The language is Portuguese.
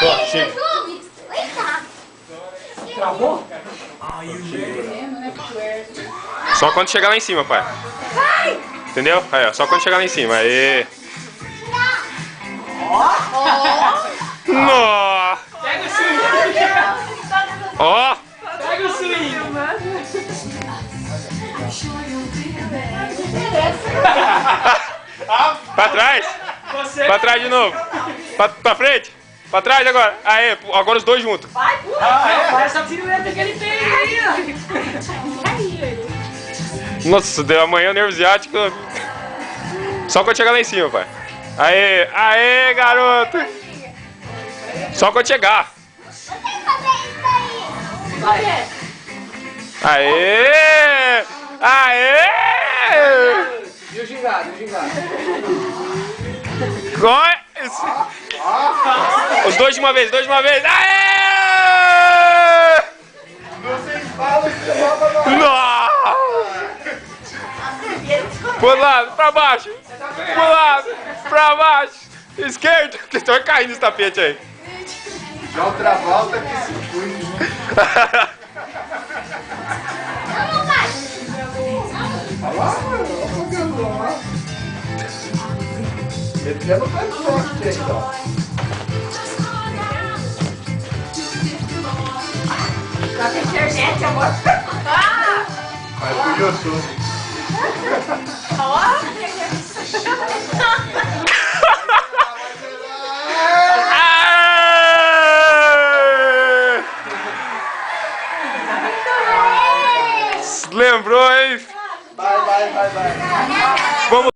Ó, chega. Travou? Só quando chegar lá em cima, pai. Entendeu? Aí, ó, só quando chegar lá em cima. Aê. Nossa. Pega o swing. Ó. Pega o swing. Pra trás. Você. Pra trás de novo. Pra frente. Pra trás agora. Aê, agora os dois juntos. Parece a silhueta que ele tem aí, ó. Nossa, deu amanhã o nervo ciático. Só quando chegar lá em cima, pai. Aê, aê, garoto. Só quando chegar. Aê! Aê! E o gingado, e o gingado? Os dois de uma vez, dois de uma vez. Aê! Vocês falam que você rouba no Nossa! Pro lado, pra baixo. Pro lado, pra baixo. Esquerdo. Você vai cair nesse tapete aí. João Travolta que se cuide. Olha lá, olha o gandão lá. Ele já não tá de forte aí, então. Tá na internet, amor. Vai pro YouTube. Ó.